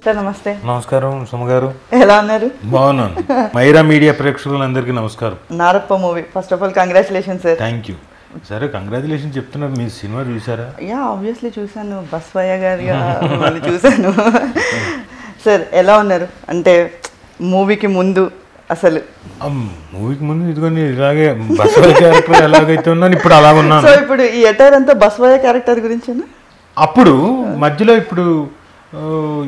Sir నమస్తే. నమస్కారం సుమ గారు. ఎలా ఉన్నారు? బాగున్నాను. మైరా మీడియా ప్రేక్షకులందరికీ నమస్కారం. Narappa movie first of all congratulation sir. Thank you. సరే, కంగ్రాచులేషన్ చెప్తున్నారు. మీ సినిమా చూసారా? యా, ఆబ్వియస్లీ చూశాను. బస్వయ్య గారి వాళ్ళు చూశాను. సార్ ఎలా ఉన్నారు? అంటే మూవీకి ముందు అసలు మూవీకి ముందు ఇదిగోండి ఇలాగే బస్వయ్య క్యారెక్టర్ ఎలాగైతే ఉన్నాను ఇప్పుడు అలాగ ఉన్నాను. సో ఇప్పుడు ఈ ఎటైర్ అంతా బస్వయ్య క్యారెక్టర్ గురించేనా? అప్పుడు మధ్యలో ఇప్పుడు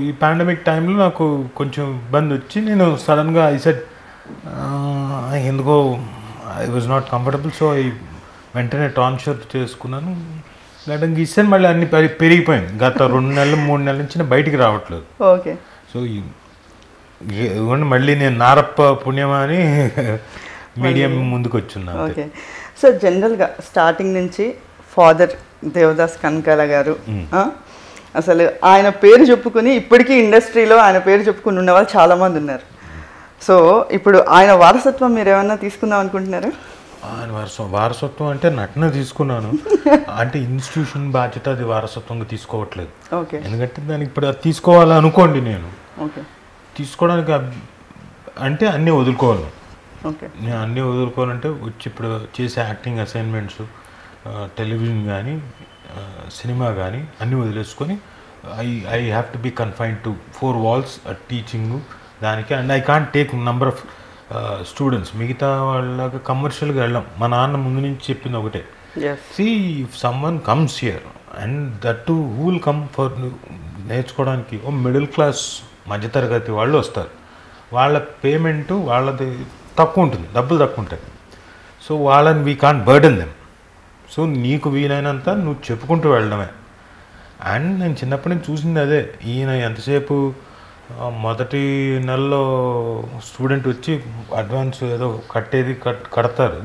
ఈ పాండమిక్ టైంలో నాకు కొంచెం ఇబ్బంది వచ్చి నేను సడన్గా ఐ సెడ్ ఎందుకో I was not comfortable. So వెంటనే ట్రాన్స్ఫర్ చేసుకున్నాను. గడ్డం గీసాను. మళ్ళీ అన్ని పెరిగిపోయింది. గత 2 నెలలు 3 నెలల నుంచి నేను బయటికి రావట్లేదు. ఓకే. సో మళ్ళీ నేను నారప్ప పుణ్యమా అని మీడియం ముందుకు వచ్చున్నాను. ఓకే. సో జనరల్గా స్టార్టింగ్ నుంచి ఫాదర్ దేవదాస్ కనకాల గారు, అసలు ఆయన పేరు చెప్పుకుని ఇప్పటికీ ఇండస్ట్రీలో ఆయన పేరు చెప్పుకుని ఉన్న వాళ్ళు చాలామంది ఉన్నారు. సో ఇప్పుడు ఆయన వారసత్వం మీరు ఏమన్నా తీసుకుందాం అనుకుంటున్నారా? ఆయన వారసత్వం అంటే నటన తీసుకున్నాను. అంటే ఇన్స్టిట్యూషన్ బాధ్యత అది వారసత్వంగా తీసుకోవట్లేదు. ఓకే. ఎందుకంటే దానికి ఇప్పుడు అది తీసుకోవాలనుకోండి, నేను ఓకే తీసుకోవడానికి అంటే అన్నీ వదులుకోవాలి. ఓకే. నేను అన్నీ వదులుకోవాలంటే వచ్చి ఇప్పుడు చేసే యాక్టింగ్ అసైన్మెంట్స్, టెలివిజన్ కానీ సినిమా కానీ అన్నీ వదిలేసుకొని I have to be confined to 4 walls teaching దానికి. And I can't take number of students. మిగతా వాళ్ళగా కమర్షియల్గా వెళ్ళాం. మా నాన్న ముందు నుంచి చెప్పింది ఒకటే, see if someone comes here and that to who will come for నేర్చుకోవడానికి ఓ మిడిల్ క్లాస్ మధ్యతరగతి వాళ్ళు వస్తారు. వాళ్ళ పేమెంటు వాళ్ళది తక్కువ ఉంటుంది, డబ్బులు తక్కువ ఉంటాయి. సో వాళ్ళని we can't burden them. So నీకు వీలైనంత నువ్వు చెప్పుకుంటూ వెళ్ళడమే. అండ్ నేను చిన్నప్పటి నుంచి చూసింది అదే. ఈయన ఎంతసేపు మొదటి నెలలో స్టూడెంట్ వచ్చి అడ్వాన్స్ ఏదో కడతారు.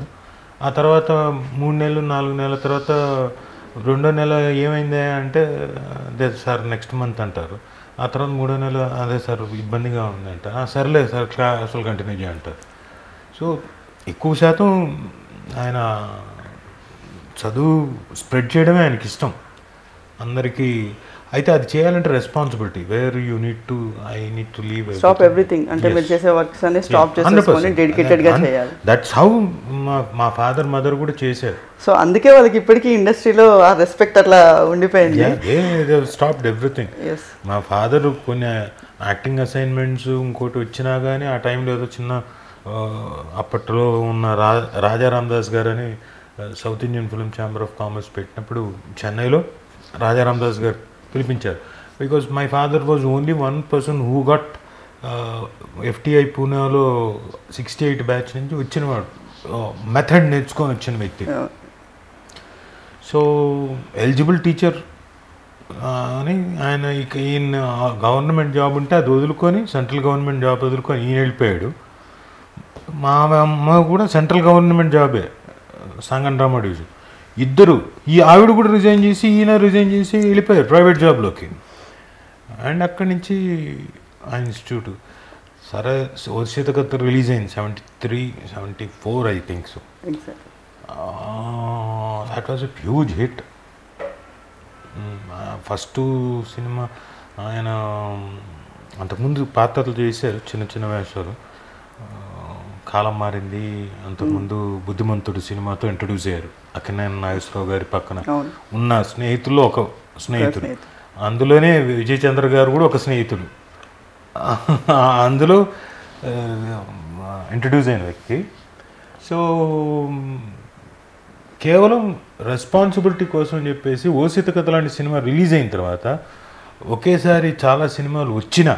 ఆ తర్వాత 3 నెలలు 4 నెలల తర్వాత 2వ నెల ఏమైంది అంటే అదే సార్ నెక్స్ట్ మంత్ అంటారు. ఆ తర్వాత 3వ నెల అదే సార్ ఇబ్బందిగా ఉందంట. సర్లే సార్ క్లాసులు కంటిన్యూ చేయంటారు. సో ఎక్కువ శాతం ఆయన చదువు స్ప్రెడ్ చేయడమే ఆయనకి ఇష్టం అందరికీ. అయితే అది చేయాలంటే responsibility, where you need to leave stop everything. అంటే మీరు చేసే వర్క్స్ అన్ని స్టాప్ చేసేసుకొని డెడికేటెడ్గా చేయాలి. దట్స్ హౌ మా ఫాదర్ మదర్ కూడా చేశారు. సో అందుకే వాళ్ళకి ఇప్పటికీ ఇండస్ట్రీలో ఆ రెస్పెక్ట్ అట్లా ఉండిపోయింది. Stopped everything. మా ఫాదర్ కొన్ని యాక్టింగ్ అసైన్మెంట్స్ ఇంకోటి వచ్చినా కానీ ఆ టైంలో ఏదో చిన్న అప్పట్లో ఉన్న రాజా రామదాస్ గారు అని South Indian Film Chamber of Commerce పెట్టినప్పుడు చెన్నైలో రాజా రామదాస్ గారు పిలిపించారు. Because my father was only 1 person who got FTI పూణేలో 68 బ్యాచ్ నుంచి వచ్చినవాడు, మెథడ్ నేర్చుకొని వచ్చిన వ్యక్తి. సో ఎలిజిబుల్ టీచర్ అని ఆయన ఈయన గవర్నమెంట్ జాబ్ ఉంటే అది వదులుకొని సెంట్రల్ గవర్నమెంట్ జాబ్ వదులుకొని ఈయన వెళ్ళిపోయాడు. మా అమ్మ కూడా సెంట్రల్ గవర్నమెంట్ జాబే, సంగండ్రామ డివిజన్. ఇద్దరు, ఈ ఆవిడ కూడా రిజైన్ చేసి ఈయన రిజైన్ చేసి వెళ్ళిపోయారు ప్రైవేట్ జాబ్లోకి. అండ్ అక్కడి నుంచి ఆ ఇన్స్టిట్యూట్ సరే ఓర్షితకథ రిలీజ్ అయింది 73, 74 I think. So that was a huge hit. First cinema ఆయన అంతకుముందు పాత్రలు చేశారు, చిన్న చిన్న వేషాలు. కాలం మారింది, అంతకుముందు బుద్ధిమంతుడు సినిమాతో ఇంట్రడ్యూస్ అయ్యారు. అక్కినేని నాగేశ్వరరావు గారి పక్కన ఉన్న స్నేహితుల్లో ఒక స్నేహితుడు. అందులోనే విజయ్ చంద్ర గారు కూడా ఒక స్నేహితుడు. అందులో ఇంట్రడ్యూస్ అయిన వ్యక్తి. సో కేవలం రెస్పాన్సిబిలిటీ కోసం అని చెప్పేసి ఓసిత కథ లాంటి సినిమా రిలీజ్ అయిన తర్వాత ఒకేసారి చాలా సినిమాలు వచ్చినా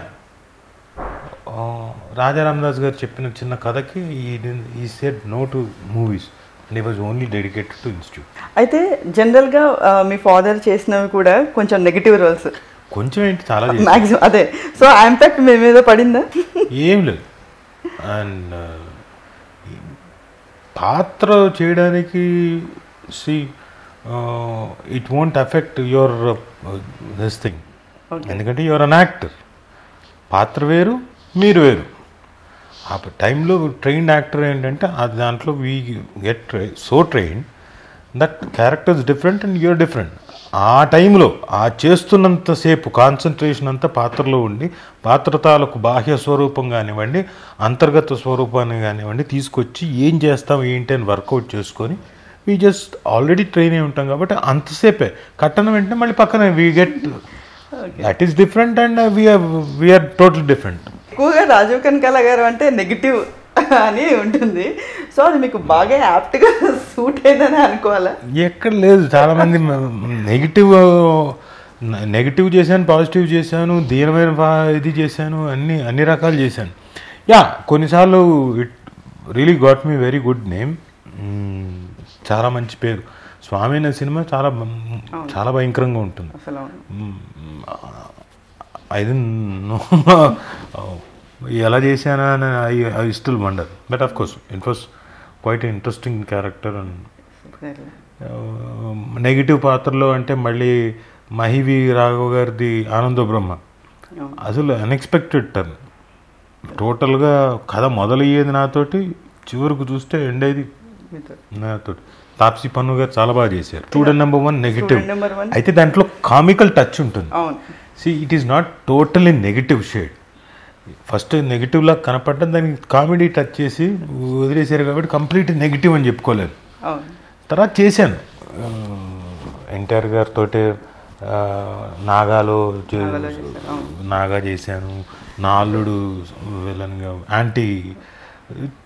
రాజా రామదాస్ గారు చెప్పిన చిన్న కథకి he said no to movies and he was only dedicated to institute. అయితే జనరల్గా మీ ఫాదర్ చేసినవి కూడా కొంచెం నెగిటివ్ రోల్స్, కొంచెం ఏంటి చాలా మ్యాక్సిమం అదే. సో ఆ ఇంపాక్ట్ మీ మీద పడిందా? ఏం లేదు. అండ్ పాత్ర చేయడానికి it won't affect your this thing. ఎందుకంటే యువర్ అన్ యాక్టర్. పాత్ర వేరు, మీరు వేరు. ఆ టైంలో ట్రైన్డ్ యాక్టర్ ఏంటంటే దాంట్లో we get so trained that characters different and you're different. ఆ టైంలో ఆ చేస్తున్నంతసేపు కాన్సన్ట్రేషన్ అంతా పాత్రలో ఉండి పాత్ర తాలూకు బాహ్య స్వరూపం కానివ్వండి అంతర్గత స్వరూపాన్ని కానివ్వండి తీసుకొచ్చి ఏం చేస్తాం ఏంటి అని వర్కౌట్ చేసుకొని వీ జస్ట్ ఆల్రెడీ ట్రైన్ అయి ఉంటాం కాబట్టి అంతసేపే కట్టన వెంటనే మళ్ళీ పక్కన we get that is different and we're total different. ఎక్కువగా రాజీవ్ కనకాల గారు అంటే నెగిటివ్ అని ఉంటుంది, సో అది మీకు బాగా యాప్ట్గా సూట్ అయిందని అనుకోవాలా? ఎక్కడ లేదు, చాలామంది నెగిటివ్ చేశాను, పాజిటివ్ చేశాను, దీనమైన ఇది చేశాను, అన్ని రకాలు చేశాను. కొన్నిసార్లు it really got me very good name, చాలా మంచి పేరు. స్వామి అనే సినిమా చాలా భయంకరంగా ఉంటుంది. అది ఎలా చేశానా అని I still wonder, but of course it was quite interesting character. And negative పాత్రలో అంటే మళ్ళీ మహివి రాఘవ్ గారిది ఆనందో బ్రహ్మ, అసలు అన్ఎక్స్పెక్టెడ్ టర్న్. టోటల్గా కథ మొదలయ్యేది నాతోటి, చివరికి చూస్తే ఎండ్ అయ్యేది నాతోటి. తాప్సీ పన్ను గారు చాలా బాగా చేశారు. స్టూడెంట్ నెంబర్ 1 నెగిటివ్, అయితే దాంట్లో కామికల్ టచ్ ఉంటుంది. It is not totally negative shade. First negative లాగా కనపడడం, దానికి కామెడీ టచ్ చేసి వదిలేశారు కాబట్టి కంప్లీట్ నెగిటివ్ అని చెప్పుకోలేదు. తర్వాత చేశాను ఎన్టీఆర్ గారితో నాగా చేశాను, నా అల్లుడు విలన్గా యాంటీ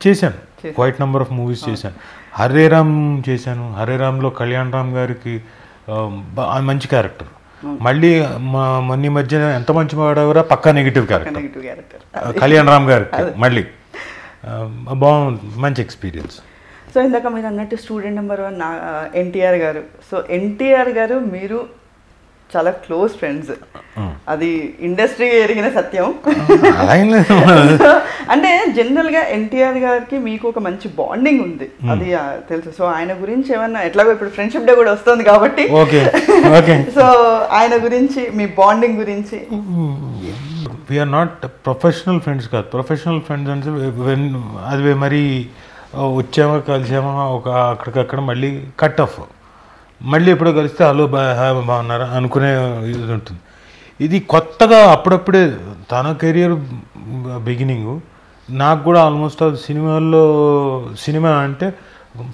చేశాను, క్వైట్ నెంబర్ ఆఫ్ మూవీస్ చేశాను. హరే రామ్ చేశాను. హరే రామ్లో కళ్యాణ్ రామ్ గారికి మంచి క్యారెక్టర్. మళ్ళీ మొన్న మధ్య ఎంత మంచి వాడవరా పక్కా నెగిటివ్ క్యారెక్టర్ కళ్యాణ్ రామ్ గారికి మళ్ళీ బాగుంది, మంచి ఎక్స్పీరియన్స్. సో ఇందాక మీరు అన్నట్టు స్టూడెంట్ నెంబర్ 1 ఎన్టీఆర్ గారు. సో ఎన్టీఆర్ గారు మీరు చాలా క్లోజ్ ఫ్రెండ్స్, అది ఇండస్ట్రీ ఎరిగిన సత్యం. అంటే జనరల్గా ఎన్టీఆర్ గారికి మీకు ఒక మంచి బాండింగ్ ఉంది, అది తెలుసు. సో ఆయన గురించి ఏమన్నా, ఎట్లాగో ఇప్పుడు ఫ్రెండ్షిప్ డే కూడా వస్తుంది కాబట్టి, సో ఆయన గురించి మీ బాండింగ్ గురించి. వీఆర్ నాట్ ప్రొఫెషనల్ ఫ్రెండ్స్ కాదు. ప్రొఫెషనల్ ఫ్రెండ్స్ అంటే అది మరి వచ్చామా కలిసామా అక్కడికక్కడ మళ్ళీ కట్ ఆఫ్, మళ్ళీ ఎప్పుడో కలిస్తే హలో బాగున్నారా అనుకునే ఇది ఉంటుంది. ఇది కొత్తగా అప్పుడప్పుడే తన కెరియర్ బిగినింగు, నాకు కూడా ఆల్మోస్ట్ ఆల్ సినిమా అంటే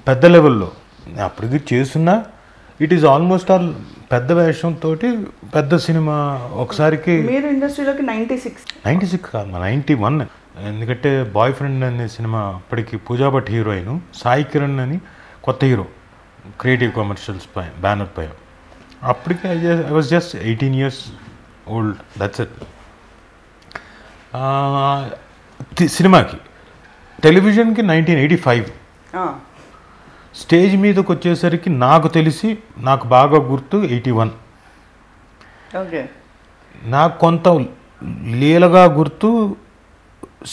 పెద్ద లెవెల్లో అప్పటికి చేస్తున్నా, ఇట్ ఈస్ ఆల్మోస్ట్ ఆల్ పెద్ద వేషంతో పెద్ద సినిమా. ఒకసారికి మీరు ఇండస్ట్రీలోకి 96 కాదు, 91. ఎందుకంటే బాయ్ ఫ్రెండ్ అనే సినిమా అప్పటికి పూజా భట్ హీరోయిన్, సాయి కిరణ్ అని కొత్త హీరో, క్రియేటివ్ కమర్షియల్స్ బ్యానర్ పై. అప్పటికి I was just 18 years old, that's it. సినిమాకి టెలివిజన్కి 1985. స్టేజ్ మీదకి వచ్చేసరికి నాకు తెలిసి నాకు బాగా గుర్తు 81. నాకు కొంత లీలగా గుర్తు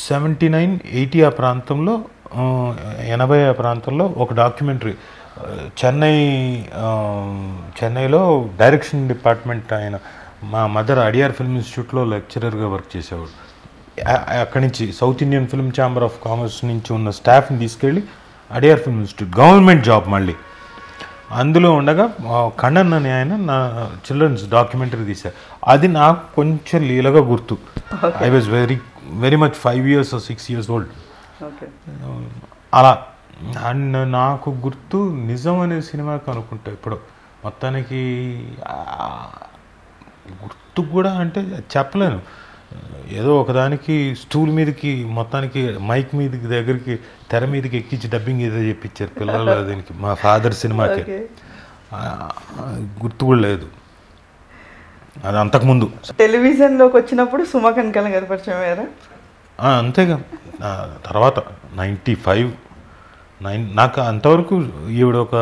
79, 80 ఆ ప్రాంతంలో, 80 ఆ ప్రాంతంలో ఒక డాక్యుమెంటరీ చెన్నైలో డైరెక్షన్ డిపార్ట్మెంట్ ఆయన మా మదర్ అడియార్ ఫిల్మ్ ఇన్స్టిట్యూట్లో లెక్చరర్గా వర్క్ చేసేవాడు. అక్కడి నుంచి south Indian Film Chamber of commerce నుంచి ఉన్న స్టాఫ్ని తీసుకెళ్ళి Adyar film institute, government job మళ్ళీ, అందులో ఉండగా కണ്ണన్ అని ఆయన నా చిల్డ్రన్స్ డాక్యుమెంటరీ తీశారు. అది నాకు కొంచెం లీలగా గుర్తు. I was very much 5 years or 6 years old. అలా. అండ్ నాకు గుర్తు నిజం అనే సినిమాకి అనుకుంటా ఇప్పుడు మొత్తానికి గుర్తు కూడా అంటే చెప్పలేను. ఏదో ఒకదానికి స్టూల్ మీదకి మొత్తానికి మైక్ మీదకి దగ్గరికి తెర మీదకి ఎక్కించి డబ్బింగ్ ఏదో చెప్పించారు పిల్లలు దీనికి, మా ఫాదర్ సినిమాకి. గుర్తు కూడా లేదు. అది అంతకుముందు టెలివిజన్లోకి వచ్చినప్పుడు సుమా కనకాల గారి పరిచయం అయ్యారా? అంతేగా. తర్వాత 95 నాకు అంతవరకు ఈవిడ ఒక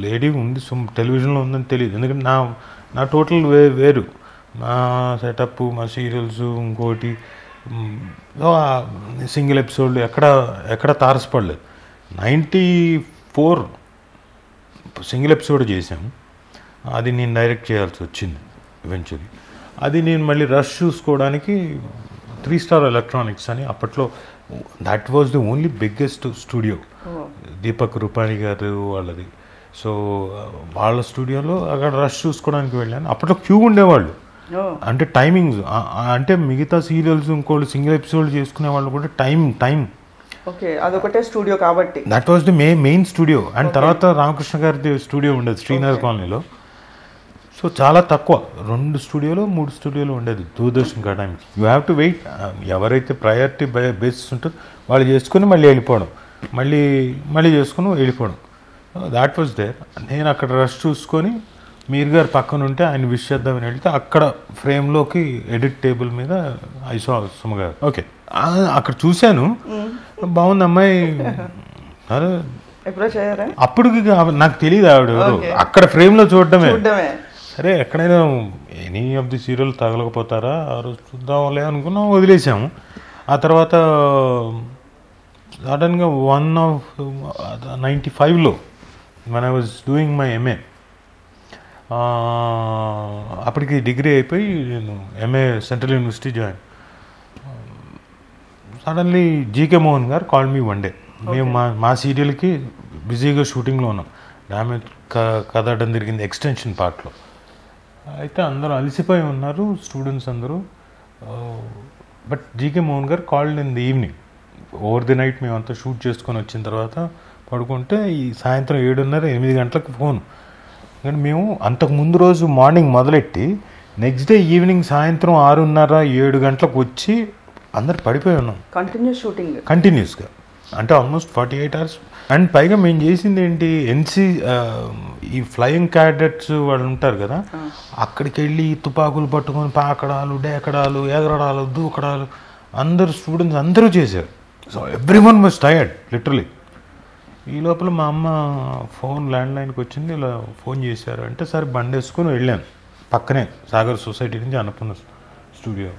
లేడీ ఉంది టెలివిజన్లో ఉందని తెలియదు. ఎందుకంటే నా టోటల్ వేరు, మా సెటప్, మా సీరియల్స్, ఇంకోటి సింగిల్ ఎపిసోడ్లు ఎక్కడ తారసపడలేదు. 94 సింగిల్ ఎపిసోడ్ చేశాము, అది నేను డైరెక్ట్ చేయాల్సి వచ్చింది ఈవెన్చువలీ. అది నేను మళ్ళీ రష్ చూసుకోవడానికి 3 Star ఎలక్ట్రానిక్స్ అని అప్పట్లో, that was the only biggest studio, Deepak Rupani garu వాళ్ళది. సో వాళ్ళ స్టూడియోలో అక్కడ రష్ చూసుకోవడానికి వెళ్ళాను. అప్పట్లో క్యూ ఉండేవాళ్ళు, అంటే టైమింగ్స్, అంటే మిగతా సీరియల్స్ ఇంకోళ్ళు సింగిల్ ఎపిసోడ్ చేసుకునే వాళ్ళు కూడా టైం ఓకే, అదొకటే స్టూడియో కాబట్టి. That was the main studio. And తర్వాత రామకృష్ణ గారి స్టూడియో ఉండేది శ్రీనగర్ కాలనీలో. సో చాలా తక్కువ, 2 స్టూడియోలు 3 స్టూడియోలు ఉండేది దూరదర్శన్ ఆ టైంకి. You have to wait. ఎవరైతే ప్రయారిటీ బేసిస్ ఉంటుందో వాళ్ళు చేసుకుని మళ్ళీ వెళ్ళిపోవడం, మళ్ళీ చేసుకుని వెళ్ళిపోవడం. That was there. నేను అక్కడ రష్ చూసుకొని మీరు గారు పక్కన ఉంటే ఆయన విష్ చేద్దామని వెళ్తే అక్కడ ఫ్రేమ్లోకి ఎడిట్ టేబుల్ మీద ఐసా సుమ గారు. ఓకే, అక్కడ చూశాను, బాగుంది అమ్మాయి. అప్పటికి నాకు తెలియదు ఆవిడ ఎవరు, అక్కడ ఫ్రేమ్లో చూడడమే. సరే ఎక్కడైనా ఎనీ ఆఫ్ ది సీరియల్ తగలకపోతారా, ఆ రోజు చూద్దాంలే అనుకున్నాం, వదిలేసాము. ఆ తర్వాత సడన్గా 95లో when I was doing my MA, అప్పటికి డిగ్రీ అయిపోయి నేను MA central university join. Suddenly GK Mohan గారు కాల్ మీ వన్ డే. మేము మా సీరియల్కి బిజీగా షూటింగ్లో ఉన్నాం, డామేజ్ కదడం జరిగింది ఎక్స్టెన్షన్ పార్ట్లో. అయితే అందరూ అలసిపోయి ఉన్నారు స్టూడెంట్స్ అందరూ. బట్ జీకే మోహన్ గారు called in the evening, over the night మేమంతా షూట్ చేసుకొని వచ్చిన తర్వాత పడుకుంటే ఈ సాయంత్రం 7:30-8 గంటలకు ఫోన్. కానీ మేము అంతకు ముందు రోజు మార్నింగ్ మొదలెట్టి నెక్స్ట్ డే ఈవినింగ్ సాయంత్రం 6:30-7 గంటలకు వచ్చి అందరు పడిపోయి ఉన్నాం కంటిన్యూస్ షూటింగ్, కంటిన్యూస్గా, అంటే ఆల్మోస్ట్ 48 hours. అండ్ పైగా మేము చేసింది ఏంటి, ఈ ఫ్లయింగ్ క్యాడెట్స్ వాళ్ళు ఉంటారు కదా, అక్కడికి వెళ్ళి తుపాకులు పట్టుకొని పాకడాలు, డేకడాలు, ఎగరడాలు, దూకడాలు అందరు స్టూడెంట్స్ అందరూ చేశారు. So every one was tired literally. ఈ లోపల మా అమ్మ ఫోన్ ల్యాండ్లైన్కి వచ్చింది, ఇలా ఫోన్ చేశారు అంటే సరే బండి వేసుకొని వెళ్ళాను. పక్కనే సాగర్ సొసైటీ నుంచి అన్నపూర్ణ స్టూడియో.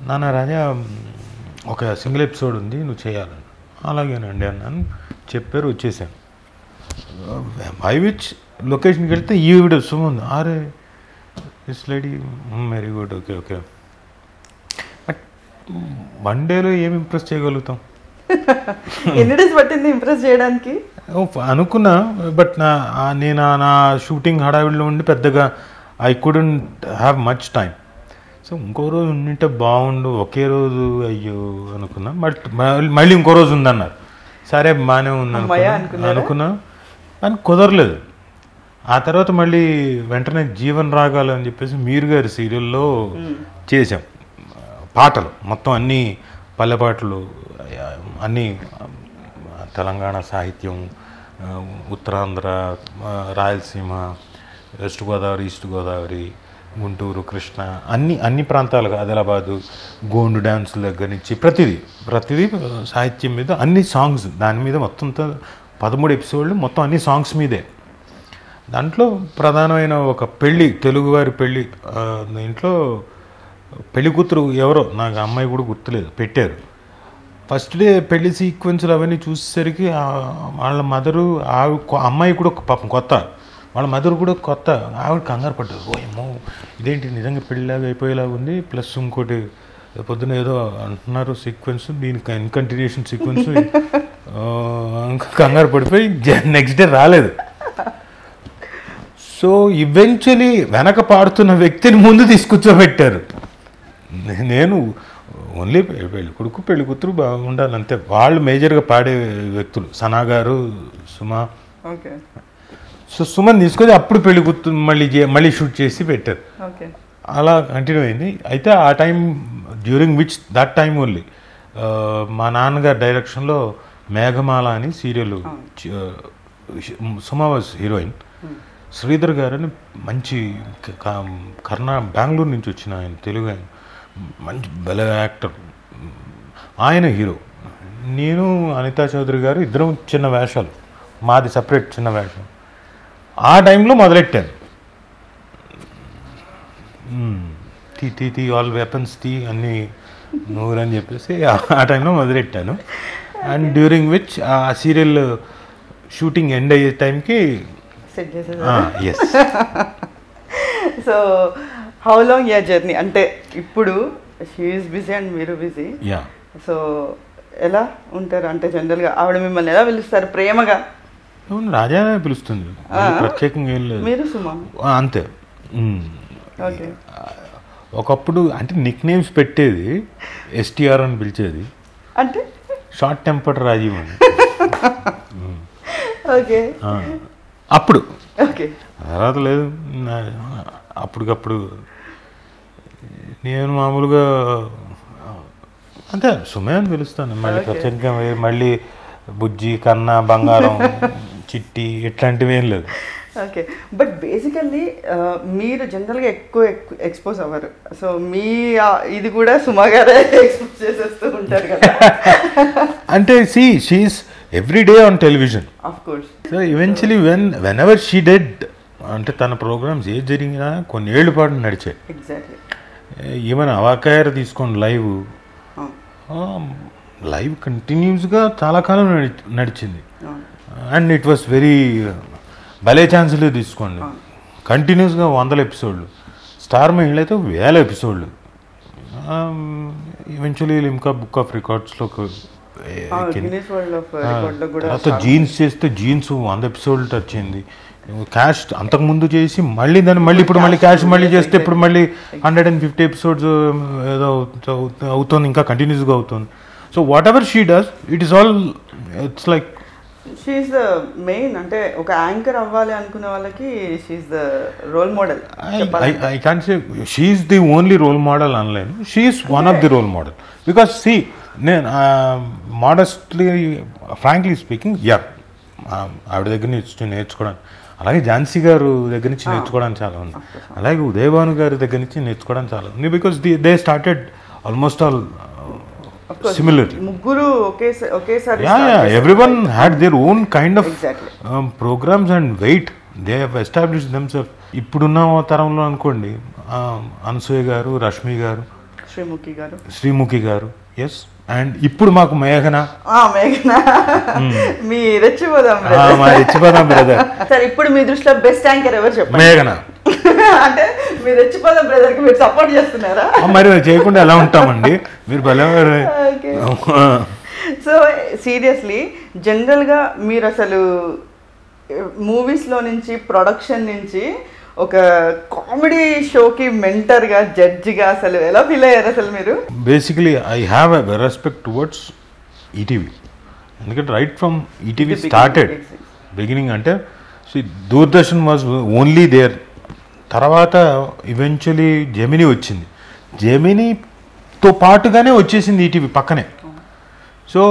నాన్న రాజా ఒక సింగిల్ ఎపిసోడ్ ఉంది నువ్వు చేయాలని. అలాగేనండి అన్నాను, చెప్పారు, వచ్చేసాను. బై విచ్ లొకేషన్కి వెళ్తే ఈవిడ సుమంది, అరే is lady very good, okay okay. But one డేలో ఏమి ఇంప్రెస్ చేయగలుగుతాం? ఎన్ని డేస్ పట్టింది ఇంప్రెస్ చేయడానికి అనుకున్నా. బట్ నేను నా షూటింగ్ హడావిడిలో ఉండి పెద్దగా I couldn't have much time. So ఇంకో రోజు ఉండింటే బాగుండు, ఒకే రోజు అయ్యో అనుకున్నా. బట్ మళ్ళీ ఇంకో రోజు ఉందన్నారు, సరే బాగానే ఉంది అనుకున్నా, అని కుదరలేదు. ఆ తర్వాత మళ్ళీ వెంటనే జీవన్ రాగాలు అని చెప్పేసి మీరు గారి సీరియల్లో చేసాం పాటలు, మొత్తం అన్నీ పల్లె పాటలు, అన్నీ తెలంగాణ సాహిత్యం, ఉత్తరాంధ్ర, రాయలసీమ, వెస్ట్ గోదావరి, ఈస్ట్ గోదావరి, గుంటూరు, కృష్ణ, అన్ని ప్రాంతాలుగా, ఆదిలాబాదు, గోండు డ్యాన్సుల దగ్గర నుంచి ప్రతిదీ సాహిత్యం మీద అన్ని సాంగ్స్, దాని మీద మొత్తం 13 ఎపిసోడ్లు మొత్తం అన్ని సాంగ్స్ మీదే. దాంట్లో ప్రధానమైన ఒక పెళ్ళి, తెలుగువారి పెళ్ళి, ఇంట్లో పెళ్లి కూతురు ఎవరో నాకు అమ్మాయి కూడా గుర్తులేదు, పెట్టారు. ఫస్ట్ డే పెళ్లి సీక్వెన్స్లు అవన్నీ చూసేసరికి వాళ్ళ మదరు, అమ్మాయి కూడా పాపం కొత్త, వాళ్ళ మదర్ కూడా కొత్త, ఆవిడ కంగారు పడ్డారు. ఓ ఏమో ఇదేంటి నిజంగా పెళ్ళిలాగా అయిపోయేలాగా ఉంది, ప్లస్ ఇంకోటి పొద్దున ఏదో అంటున్నారు సీక్వెన్స్, దీనికి ఇన్కంటిన్యూషన్ సీక్వెన్స్, కంగారు పడిపోయి నెక్స్ట్ డే రాలేదు. సో ఈవెన్చువలీ వెనక పాడుతున్న వ్యక్తిని ముందు తీసుకొచ్చోబెట్టారు. నేను ఓన్లీ పెళ్లి కొడుకు పెళ్లి కూతురు బాగుండాలి అంతే, వాళ్ళు మేజర్గా పాడే వ్యక్తులు, సనా గారు, సుమ. సో సుమన్ తీసుకొని అప్పుడు పెళ్లి కూతురు మళ్ళీ షూట్ చేసి పెట్టారు. అలా కంటిన్యూ అయింది. అయితే ఆ time during which that time only మా నాన్నగారి డైరెక్షన్లో మేఘమాల అని serial, Suma was heroine, Sridhar గారు అని మంచి బెంగళూరు నుంచి వచ్చిన ఆయన, తెలుగు ఆయన, మంచి బల యాక్టర్, ఆయన హీరో. నేను అనితా చౌదరి గారు ఇద్దరం చిన్న వేషాలు, మాది సపరేట్ చిన్న వేషం. ఆ టైంలో మొదలెట్టాను, టీ ఆల్ వెపన్స్ టీ అన్నీ నూరని చెప్పేసి ఆ టైంలో మొదలెట్టాను. అండ్ డ్యూరింగ్ విచ్ ఆ సీరియల్ షూటింగ్ ఎండ్ అయ్యే టైంకి yes. So how long your journey, అంటే ఇప్పుడు షీ ఈజ్ బిజీ అండ్ మీరు బిజీ, సో ఎలా ఉంటారు? అంటే జనరల్గా ఆవిడ మిమ్మల్ని ఎలా పిలుస్తారు ప్రేమగా? అవును, రాజానే పిలుస్తుంది, ప్రత్యేకంగా ఏం లేదు. మీరు సుమా? అంతే. ఓకే. ఒకప్పుడు అంటే నిక్ నేమ్స్ పెట్టేది, ఎస్టీఆర్ అని పిలిచేది, అంటే షార్ట్ టెంపర్డ్ రాజీవ్ అని. ఓకే. అప్పుడు ఓకే. తర్వాత లేదు, అప్పటికప్పుడు నేను మామూలుగా అంతే సుమే అని పిలుస్తాను. మళ్ళీ ప్రత్యేకంగా మళ్ళీ బుజ్జి, కన్నా, బంగారం, చిట్టి ఇట్లాంటివి ఏం లేదు. ఓకే. బట్ బేసికల్లీ మీరు జనరల్గా ఎక్కువ ఎక్స్పోజ్ అవ్వరు. సో మీ ఇది కూడా సుమా గారే ఎక్స్పోజ్ చేసేస్తూ ఉంటారు కదా. అంటే she's every day on television. Of course. So eventually whenever she did, అంటే తన ప్రోగ్రామ్స్ ఏది జరిగినా కొన్ని ఏళ్ళ పాటు నడిచాయి. ఎగ్జాక్ట్లీ. ఈవెన్ అవాకాయర్ తీసుకోండి, లైవ్ కంటిన్యూస్గా చాలా కాలం నడిచింది. అండ్ ఇట్ వాస్ వెరీ భలే ఛాన్సులే తీసుకోండి, కంటిన్యూస్గా 100 ఎపిసోడ్లు. స్టార్ మహిళ అయితే 1000 ఎపిసోడ్లు. ఈవెన్చువలీ లిమ్కా బుక్ ఆఫ్ రికార్డ్స్లో. తర్వాత జీన్స్ చేస్తే జీన్స్ 100 ఎపిసోడ్లు టచ్ అయింది. క్యాష్ అంతకుముందు చేసి మళ్ళీ ఇప్పుడు క్యాష్ మళ్ళీ చేస్తే ఇప్పుడు మళ్ళీ 150 ఎపిసోడ్స్ ఏదో అవుతుంది, ఇంకా కంటిన్యూస్గా అవుతుంది. So whatever she does, it is all, it's like she's the main. అంటే ఒక యాంకర్ అవ్వాలి అనుకునే వాళ్ళకి she's the role model. I can't say she's the only role model అనలేను, she's one of the role model. Because నేను modestly frankly speaking, ఆవిడ దగ్గర నుంచి నేర్చుకోవడానికి, అలాగే ఝాన్సీ గారు దగ్గర నుంచి నేర్చుకోవడానికి చాలా ఉంది, అలాగే ఉదయభాను గారి దగ్గర నుంచి నేర్చుకోవడానికి చాలా ఉంది. Because they started almost all similarly. ముగ్గురు ఒకేసారి. Everyone had their own kind of programs and weight. They have established themselves. ఇప్పుడున్న తరంలో అనుకోండి, అనసూయ గారు, రష్మి గారు, శ్రీముఖి గారు, ఎస్. అండ్ ఇప్పుడు మాకు మేఘన మీ రెచ్చిపోదాం బ్రదర్. సరే, ఇప్పుడు మీ దృష్టిలో బెస్ట్ యాంకర్ ఎవరు చెప్పండి? మేఘన. అంటే మీరు రెచ్చిపోదాం బ్రదర్ కి మీరు సపోర్ట్ చేస్తున్నారా? మరి చేయకుండా ఎలా ఉంటామండి, మీరు భలే. సో సీరియస్లీ జనరల్గా మీరు అసలు మూవీస్లో నుంచి, ప్రొడక్షన్ నుంచి ఒక కామెడీ షోకి మెంటర్గా, జడ్జిగా అసలు ఎలా ఫీల్ అయ్యారు అసలు మీరు? Basically I have a respect towards ETV, ఎందుకంటే right from ETV started beginning. అంటే దూరదర్శన్ వాజ్ ఓన్లీ దేర్. తర్వాత ఈవెన్చువలీ జెమినీ వచ్చింది, జెమినీతో పాటుగానే వచ్చేసింది ఈటీవీ పక్కనే. సో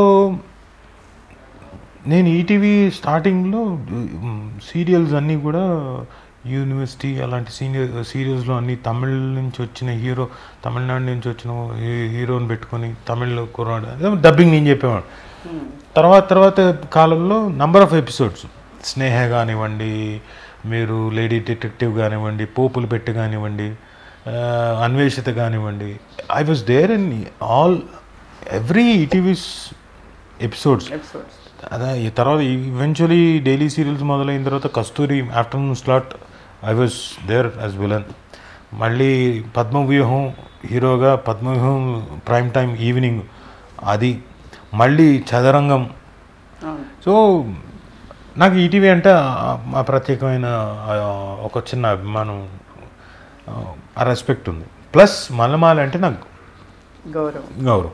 నేను ఈటీవీ స్టార్టింగ్లో సీరియల్స్ అన్నీ కూడా యూనివర్సిటీ అలాంటి సీరియల్స్లో అన్ని తమిళ్ నుంచి వచ్చిన హీరో, తమిళనాడు నుంచి వచ్చిన హీరోని పెట్టుకొని తమిళ్లో కుర్రాడు డబ్బింగ్ నేను చెప్పేవాడు. తర్వాత కాలంలో నంబర్ ఆఫ్ ఎపిసోడ్స్, స్నేహ కానివ్వండి, మీరు లేడీ డిటెక్టివ్ కానివ్వండి, పోపులు పెట్టి కానివ్వండి, అన్వేషిత కానివ్వండి, I was there in all every ETV's episodes. అదే తర్వాత ఈవెన్చువలీ డైలీ సీరియల్స్ మొదలైన తర్వాత Kasthuri afternoon slot I was there as villain. మళ్ళీ పద్మవ్యూహం హీరోగా, పద్మవ్యూహం ప్రైమ్ టైం ఈవినింగ్ అది, మళ్ళీ చదరంగం. సో నాకు ఈటీవీ అంటే ప్రత్యేకమైన ఒక చిన్న అభిమానం, ఆ రెస్పెక్ట్ ఉంది. ప్లస్ మల్లమాల అంటే నాకు గౌరవం.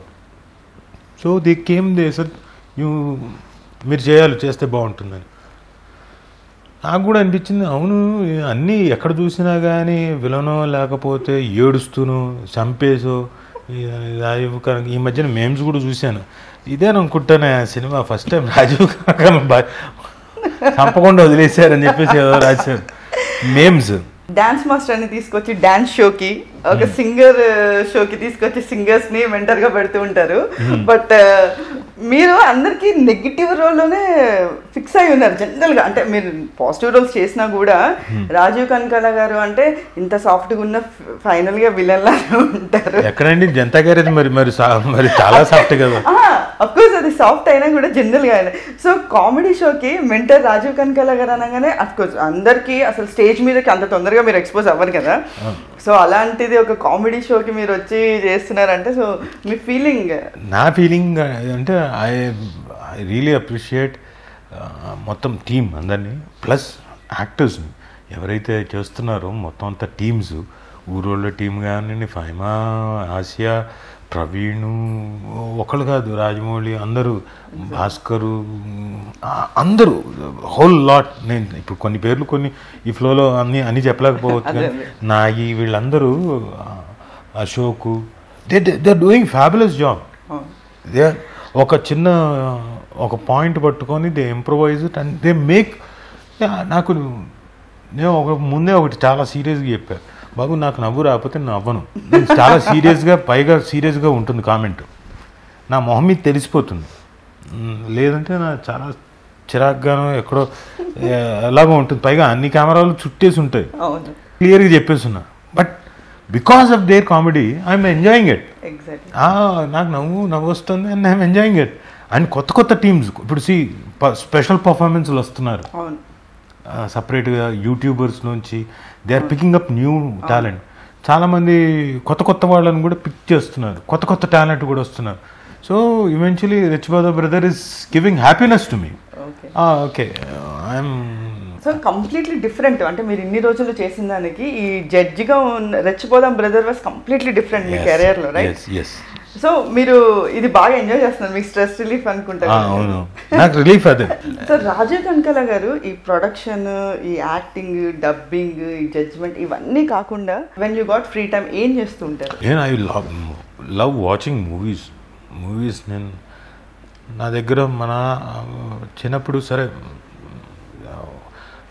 So the came they said మీరు చేస్తే బాగుంటుందని. నాకు కూడా అనిపించింది, అవును అన్నీ ఎక్కడ చూసినా కానీ విలనో లేకపోతే ఏడుస్తూనో చంపేసో. ఈ మధ్యన మేమ్స్ కూడా చూశాను, ఇదేననుకుంటానే ఆ cinema first time Rajeev Kanakala చంపకుండా వదిలేశారని చెప్పేసి ఏదో రాశారు మేమ్స్. డాన్స్ మాస్టర్ అని తీసుకొచ్చి డాన్స్ షోకి, ఒక సింగర్ షోకి తీసుకొచ్చి సింగర్స్ ని మెంటర్ గా పెడుతూ ఉంటారు. బట్ మీరు అందరికి నెగిటివ్ రోల్లోనే ఫిక్స్ అయి ఉన్నారు జనరల్ గా. అంటే మీరు పాజిటివ్ రోల్స్ చేసినా కూడా రాజీవ్ కనకాల గారు అంటే ఇంత సాఫ్ట్ గా ఉన్న ఫైనల్ గా విలన్ లాగా ఉంటారు. ఎక్కడండి జనతా గ్యారేజ్ మరి చాలా సాఫ్ట్ కదా. అఫ్ కోర్స్ అది సాఫ్ట్ అయినా కూడా జనరల్ గా. సో కామెడీ షోకి మెంటర్ రాజీవ్ కనకాల గారు అనగానే అఫ్ కోర్స్ అందరికి అసలు స్టేజ్ మీదకి అంత తొందరగా మీరు ఎక్స్పోజ్ అవ్వరు కదా. సో అలాంటిది ఒక కామెడీ షోకి మీరు వచ్చి చేస్తున్నారంటే సో మీ ఫీలింగ్? నా ఫీలింగ్ అంటే ఐ రియలీ అప్రిషియేట్ మొత్తం టీం అందరినీ ప్లస్ యాక్టర్స్ని ఎవరైతే చేస్తున్నారో మొత్తం అంతా టీమ్స్, ఊరోళ్ళ టీం కానీ, ఫైమా, ఆసియా, ప్రవీణు, ఒకళ్ళు కాదు, రాజమౌళి, అందరూ, భాస్కరు, అందరూ హోల్ లాట్. నేను ఇప్పుడు కొన్ని పేర్లు కొన్ని ఈ ఫ్లోలో అన్నీ చెప్పలేకపోవచ్చు కానీ నాగి, వీళ్ళందరూ, Ashok, they are doing fabulous job. They ఒక చిన్న ఒక పాయింట్ పట్టుకొని they improvise it and they make. నాకు నేను ముందే ఒకటి చాలా సీరియస్గా చెప్పాను, బాబు నాకు నవ్వు రాకపోతే నవ్వను. నేను చాలా సీరియస్గా, పైగా సీరియస్గా ఉంటుంది కామెంట్, నా మొహం మీద తెలిసిపోతుంది. లేదంటే నా చాలా చిరాగ్గానో ఎక్కడో ఎలాగో ఉంటుంది. పైగా అన్ని కెమెరాలు చుట్టేసి ఉంటాయి, క్లియర్గా చెప్పేస్తున్నా. But because of their comedy I'm enjoying it. నాకు నవ్వు వస్తుంది and I'm enjoying it. And కొత్త టీమ్స్ ఇప్పుడు స్పెషల్ పర్ఫార్మెన్స్లు వస్తున్నారు సపరేట్గా యూట్యూబర్స్ నుంచి. They are picking up new talent. చాలామంది కొత్త వాళ్ళని కూడా పిక్ చేస్తున్నారు, కొత్త టాలెంట్ కూడా వస్తున్నారు. So eventually rich brother is giving happiness to me. Okay, I'm so completely different. అంటే మీరు ఇన్ని రోజులు చేసిన దానికి ఈ జడ్జిగా ఉన్న రెచ్చిపోదాం బ్రదర్ వాజ్ కంప్లీట్లీ డిఫరెంట్ మీ కెరియర్లో, రైట్? సో మీరు ఇది బాగా ఎంజాయ్ చేస్తున్నారు, మీకు స్ట్రెస్ రిలీఫ్ అనుకుంటారు. నాకు రిలీఫ్ అదే. సో రాజీవ్ కనకాల గారు ఈ ప్రొడక్షన్, ఈ యాక్టింగ్, డబ్బింగ్, ఈ జడ్జ్మెంట్ ఇవన్నీ కాకుండా when you got free time ఏం చేస్తూ ఉంటారు? I love watching movies. నేను నా దగ్గర మన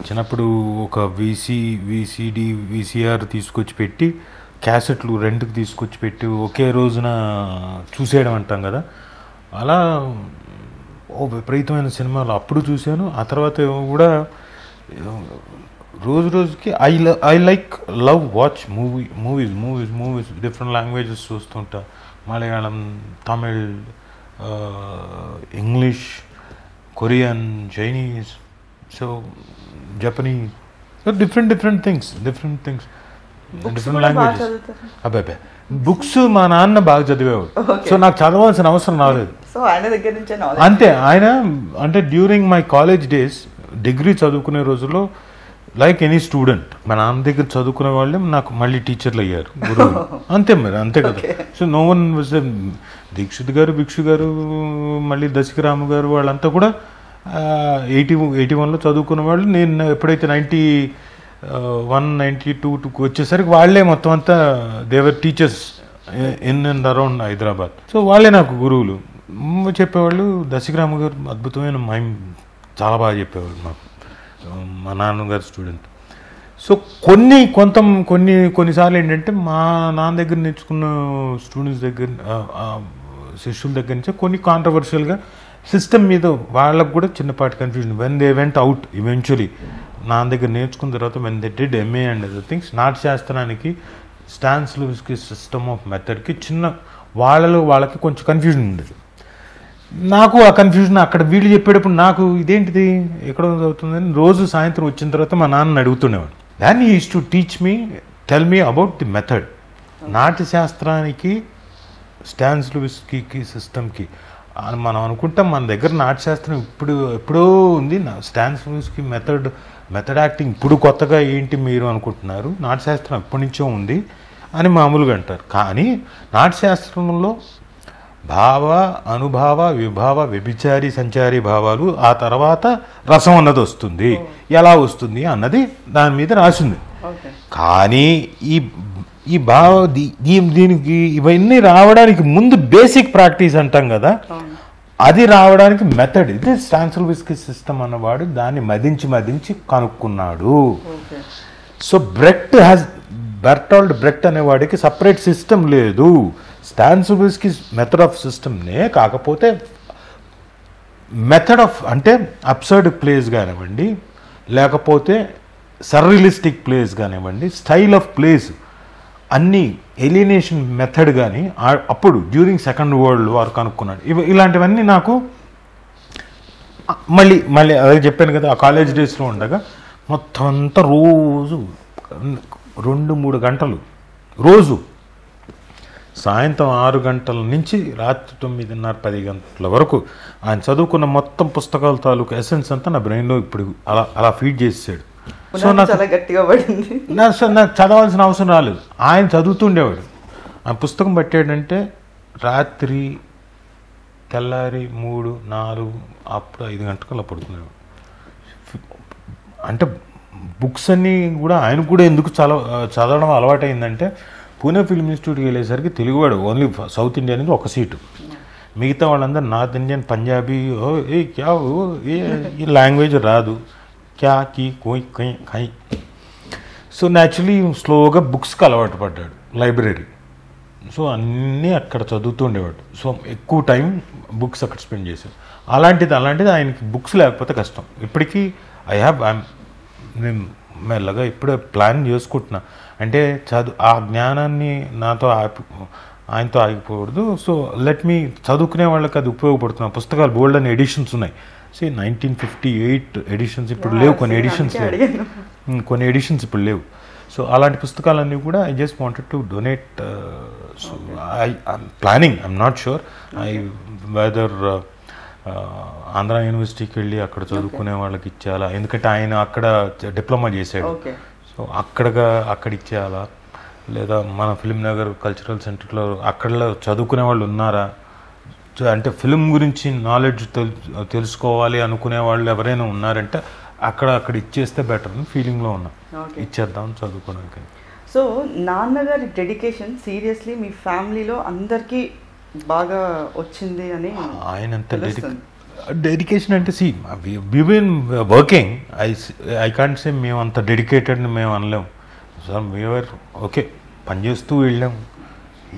చిన్నప్పుడు ఒక విసిడి విసిఆర్ తీసుకొచ్చి పెట్టి, క్యాసెట్లు రెంట్కి తీసుకొచ్చి పెట్టి ఒకే రోజున చూసేయడం అంటాం కదా, అలా విపరీతమైన సినిమాలు అప్పుడు చూశాను. ఆ తర్వాత కూడా రోజుకి I love watch movies different languages చూస్తుంటా. Malayalam, Tamil, English, Korean, Chinese, so Japanese, so different things. Different languages. అబ్బాయి బుక్స్ మా నాన్న బాగా చదివేవాడు, సో నాకు చదవాల్సిన అవసరం రాలేదు. అంతే. ఆయన అంటే during my college days, degree చదువుకునే రోజుల్లో లైక్ ఎనీ స్టూడెంట్ మా నాన్న దగ్గర చదువుకునే వాళ్ళే నాకు మళ్ళీ టీచర్లు అయ్యారు, గురువులు. అంతే కదా. So no one was Dikshit గారు, భిక్షు గారు, మళ్ళీ దశకరాము గారు, వాళ్ళంతా కూడా 81లో చదువుకున్న వాళ్ళు. నేను ఎప్పుడైతే 91, 92కు వచ్చేసరికి వాళ్ళే మొత్తం అంతా they were teachers in and around Hyderabad. So వాళ్ళే నాకు గురువులు. చెప్పేవాళ్ళు. దశకరాము గారు అద్భుతమైన మైమ్, చాలా బాగా చెప్పేవాళ్ళు మాకు, మా నాన్నగారు స్టూడెంట్. సో కొన్నిసార్లు ఏంటంటే మా నాన్న దగ్గర నేర్చుకున్న స్టూడెంట్స్ దగ్గర, శిష్యుల దగ్గర నుంచి కొన్ని కాంట్రవర్షియల్గా సిస్టమ్ మీద వాళ్ళకు కూడా చిన్నపాటి confusion. When they went out eventually నాన్న దగ్గర నేర్చుకున్న తర్వాత, when they did MA and other things, నాట్యశాస్త్రానికి స్టాన్స్లూస్కి సిస్టమ్ ఆఫ్ మెథడ్కి వాళ్ళకి కొంచెం కన్ఫ్యూజన్ ఉండేది. నాకు ఆ కన్ఫ్యూజన్ అక్కడ వీళ్ళు చెప్పేటప్పుడు నాకు ఇదేంటిది ఎక్కడ అవుతుందని రోజు సాయంత్రం వచ్చిన తర్వాత మా నాన్నని అడుగుతుండేవాడు. దాన్ని is to teach me, tell me about the method. నాట్యశాస్త్రానికి, స్టాన్స్లూస్కి సిస్టమ్కి మనం అనుకుంటాం మన దగ్గర నాట్యశాస్త్రం ఎప్పుడో ఉంది, స్టాన్స్లూస్కి మెథడ్ యాక్టింగ్ ఇప్పుడు కొత్తగా ఏంటి మీరు అనుకుంటున్నారు, నాట్యశాస్త్రం ఎప్పటి నుంచో ఉంది అని మామూలుగా అంటారు. కానీ నాట్యశాస్త్రంలో భావ, అనుభావ, విభావ, వ్యభిచారి, సంచారి భావాలు, ఆ తర్వాత రసం అన్నది వస్తుంది. ఎలా వస్తుంది అన్నది దాని మీద రాసింది. కానీ ఈ భావ దీనికి ఇవన్నీ రావడానికి ముందు బేసిక్ ప్రాక్టీస్ అంటాం కదా, అది రావడానికి మెథడ్. ఇది స్టాన్స్లూస్కి సిస్టమ్ అన్నవాడు దాన్ని మదించి కనుక్కున్నాడు. సో బెర్టాల్డ్ బ్రెక్ట్ అనేవాడికి సపరేట్ సిస్టమ్ లేదు. స్టాన్స్లూస్కి మెథడ్ ఆఫ్ సిస్టమ్నే, కాకపోతే మెథడ్ ఆఫ్ అంటే అబ్సర్డ్ ప్లేస్ కానివ్వండి, లేకపోతే సర్రియలిస్టిక్ ప్లేస్ కానివ్వండి, స్టైల్ ఆఫ్ ప్లేస్, అన్నీ ఎలినేషన్ మెథడ్ కానీ అప్పుడు డ్యూరింగ్ సెకండ్ వరల్డ్ వార్ కనుక్కున్నాడు. ఇలాంటివన్నీ నాకు మళ్ళీ అదే చెప్పాను కదా, ఆ కాలేజ్ డేస్లో ఉండగా మొత్తం అంతా రోజు 2-3 గంటలు రోజు సాయంత్రం 6 గంటల నుంచి రాత్రి 9:30, 10 గంటల వరకు ఆయన చదువుకున్న మొత్తం పుస్తకాల తాలూకు ఎసెన్స్ అంతా నా బ్రెయిన్లో ఇప్పుడు అలా అలా ఫీడ్ చేసాడు. సో నాకు చాలా గట్టిగా పడింది. నాకు చదవాల్సిన అవసరం రాలేదు, ఆయన చదువుతుండేవాడు. ఆ పుస్తకం పట్టాడంటే రాత్రి తెల్లారి 3, 4 అప్పుడు 5 గంటలకల్లా పడుకునేవాడు. అంటే బుక్స్ అన్నీ కూడా ఆయనకు కూడా ఎందుకు చదవడం అలవాటైందంటే పూణే ఫిల్మ్ ఇన్స్టిట్యూట్కి వెళ్ళేసరికి తెలుగువాడు ఓన్లీ సౌత్ ఇండియా అనేది ఒక సీటు, మిగతా వాళ్ళందరూ నార్త్ ఇండియన్, పంజాబీ, ఏ క్యా ఈ లాంగ్వేజ్ రాదు, క్యా కీ కోయ్ కై కై. సో న్యాచురలీ స్లోగా బుక్స్కి అలవాటు పడ్డాడు, లైబ్రరీ. సో అన్నీ అక్కడ చదువుతూ ఉండేవాడు. సో ఎక్కువ టైం బుక్స్ అక్కడ స్పెండ్ చేశాడు. అలాంటిది ఆయనకి బుక్స్ లేకపోతే కష్టం. ఇప్పటికీ నేను మెల్లగా ఇప్పుడే ప్లాన్ చేసుకుంటున్నా, అంటే ఆ జ్ఞానాన్ని ఆయనతో ఆగిపోకూడదు. సో లెట్ మీ చదువుకునే వాళ్ళకి అది ఉపయోగపడుతున్నా. పుస్తకాలు బోల్డ్ అని ఎడిషన్స్ ఉన్నాయి. 1958 ఎడిషన్స్ ఇప్పుడు లేవు, కొన్ని ఎడిషన్స్ ఇప్పుడు లేవు. సో అలాంటి పుస్తకాలన్నీ కూడా I just wanted to donate. So I'm planning, I'm not sure whether Andhra యూనివర్సిటీకి వెళ్ళి అక్కడ చదువుకునే వాళ్ళకి ఇచ్చేయాలా, ఎందుకంటే ఆయన అక్కడ డిప్లొమా చేశాడు. సో అక్కడ ఇచ్చేయాలా, లేదా మన ఫిల్మ్ నగర్ కల్చరల్ సెంటర్లో అక్కడ చదువుకునే వాళ్ళు ఉన్నారా, అంటే ఫిల్మ్ గురించి నాలెడ్జ్ తెలుసుకోవాలి అనుకునే వాళ్ళు ఎవరైనా ఉన్నారంటే అక్కడ ఇచ్చేస్తే బెటర్ అని ఫీలింగ్లో ఉన్నా. ఇచ్చేద్దాం చదువుకోవడానికి. సో నాన్నగారి డెడికేషన్ సీరియస్లీ మీ ఫ్యామిలీలో అందరికీ బాగా వచ్చింది అని ఆయనంత డెడికేషన్ అంటే we been working. I can't say మేము అంత డెడికేటెడ్ మేము అనలేము. సార్ వీఆర్ ఓకే, పనిచేస్తూ వెళ్ళాం.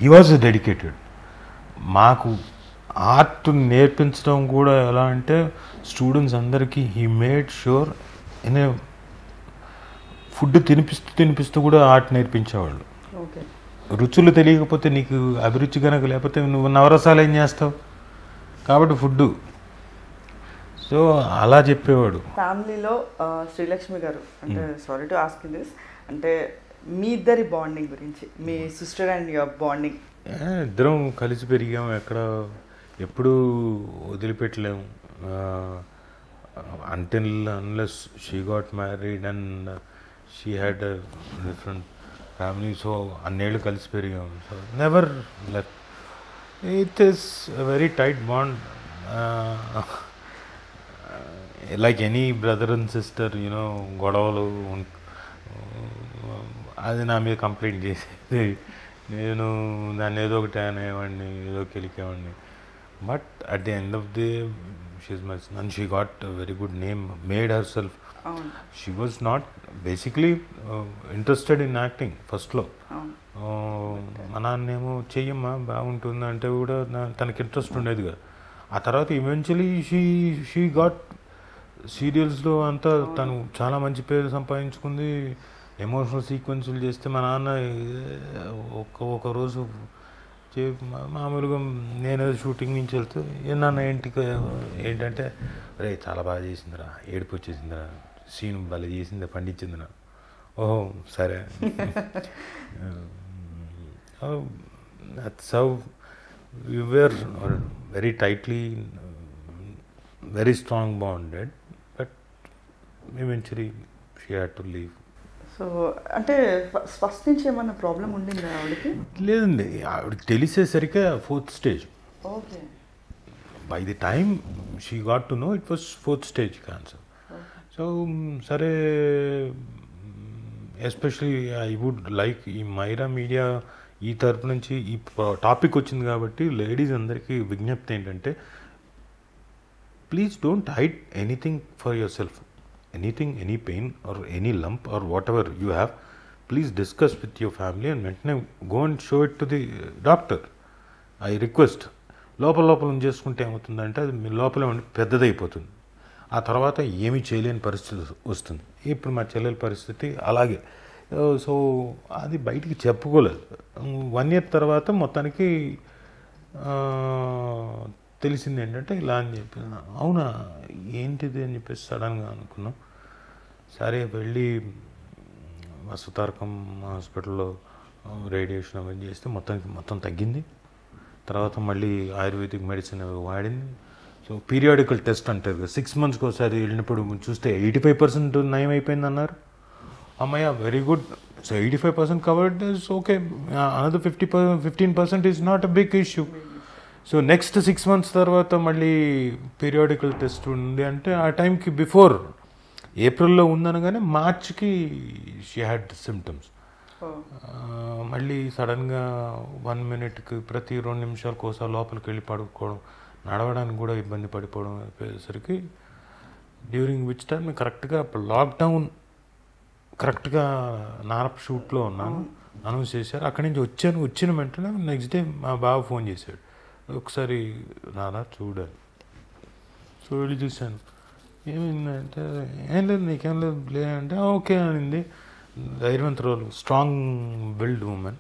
He was dedicated. మాకు ఆర్ట్ నేర్పించడం కూడా ఎలా అంటే స్టూడెంట్స్ అందరికీ హీ మేడ్ షూర్ ఫుడ్ తినిపిస్తూ కూడా ఆర్ట్ నేర్పించేవాళ్ళు. రుచులు తెలియకపోతే, నీకు అభిరుచి కనుక లేకపోతే నువ్వు నవరసాలు ఏం చేస్తావు, కాబట్టి ఫుడ్. సో అలా చెప్పేవాడు. ఫ్యామిలీలో శ్రీలక్ష్మి గారు అంటే సారీ టు ఆస్క్ దిస్, అంటే మీ ఇద్దరి బాండింగ్ గురించి, మీ సిస్టర్ అండ్ యువర్ బాండింగ్. ఇద్దరం కలిసి పెరిగాము, ఎప్పుడూ వదిలిపెట్టలేము. until unless she got married and she had a different family, so అన్నేళ్ళు కలిసి పెరిగాము. So never left. It is a very tight bond, like any brother and sister, గొడవలు. అది నా మీద కంప్లైంట్ చేసేది, నేను దాన్ని ఏదో ఒకటి అనేవాడిని, ఏదో కెలికేవాడిని. But at the end of the she's my son and she got a very good name, made herself. She was not basically interested in acting ఫస్ట్లో. మా నాన్నేమో చెయ్యమ్మా బాగుంటుంది అంటే కూడా తనకి ఇంట్రెస్ట్ ఉండేది కదా. ఆ తర్వాత ఈవెన్చువలీ షీ గాట్ సీరియల్స్లో అంతా తను చాలా మంచి పేరు సంపాదించుకుంది. ఎమోషనల్ సీక్వెన్సులు చేస్తే మా నాన్న ఒక రోజు మామూలుగా నేను షూటింగ్ నుంచి వెళ్తే నాన్న ఏంటంటే రే చాలా బాగా చేసిందిరా, ఏడుపు వచ్చేసిందిరా, సీన్ భలే చేసిందా, పండించిందిరా. ఓహో సరే. That's how we were very tightly, very strong bonded. But eventually she had to leave. So అంటే ఫస్ట్ నుంచి ఏమన్నా ప్రాబ్లం ఉండిందా ఆవిడకి? లేదండి, ఆవిడకి తెలిసేసరికి 4th stage. Okay. By the time she got to know it was 4th stage cancer. So సరే, especially I would like ఈ మైరా మీడియా ఈ తరపు నుంచి ఈ టాపిక్ వచ్చింది కాబట్టి లేడీస్ అందరికీ విజ్ఞప్తి ఏంటంటే, please don't hide anything for your self. Anything, any pain or any lump or whatever you have, please discuss with your family and వెంటనే go and show it to the doctor. I request. లోపల చేసుకుంటే ఏమవుతుందంటే అది మీ లోపలే ఉండి పెద్దదైపోతుంది. ఆ తర్వాత ఏమీ చేయలేని పరిస్థితి వస్తుంది. ఇప్పుడు మా చెల్లెల పరిస్థితి అలాగే. సో అది బయటికి చెప్పుకోలేదు. 1 year తర్వాత మొత్తానికి తెలిసింది ఏంటంటే ఇలా అని చెప్పి, అవునా ఏంటిది అని చెప్పేసి సడన్గా అనుకున్నాం. సరే వెళ్ళి వసుతారకం హాస్పిటల్లో రేడియేషన్ అవన్నీ చేస్తే మొత్తం తగ్గింది. తర్వాత మళ్ళీ ఆయుర్వేదిక్ మెడిసిన్ వాడింది. సో పీరియాడికల్ టెస్ట్ అంటారు, 6 monthsకి ఒకసారి వెళ్ళినప్పుడు చూస్తే 85% నయం అయిపోయింది అన్నారు. అమ్మయ్య, very good. So 85% covered is okay, another 15% is not a big issue. So next 6 months తర్వాత మళ్ళీ పీరియాడికల్ టెస్ట్ ఉంది అంటే ఆ టైంకి బిఫోర్ ఏప్రిల్లో ఉందనగానే మార్చ్కి షీ హ్యాడ్ సిమ్టమ్స్. మళ్ళీ సడన్గా 1 minute ప్రతి 2 నిమిషాలకు ఒకసారి లోపలికి వెళ్ళి పడుకోవడం, నడవడానికి కూడా ఇబ్బంది పడిపోవడం అయిపోయేసరికి డ్యూరింగ్ విచ్ టైం కరెక్ట్గా లాక్డౌన్ కరెక్ట్గా నారప్ షూట్లో ఉన్నాను, అనౌన్స్ చేశారు. అక్కడి నుంచి వచ్చిన వెంటనే నెక్స్ట్ డే మా బావ ఫోన్ చేశాడు, ఒకసారి నాన్న చూడాలి. సో వెళ్ళి చూశాను, ఏమైందంటే ఏం లేదు నీకేం లేదు లేదంటే ఓకే అనింది. ధైర్యవంతురాలు, స్ట్రాంగ్ బిల్డ్ ఉమెన్.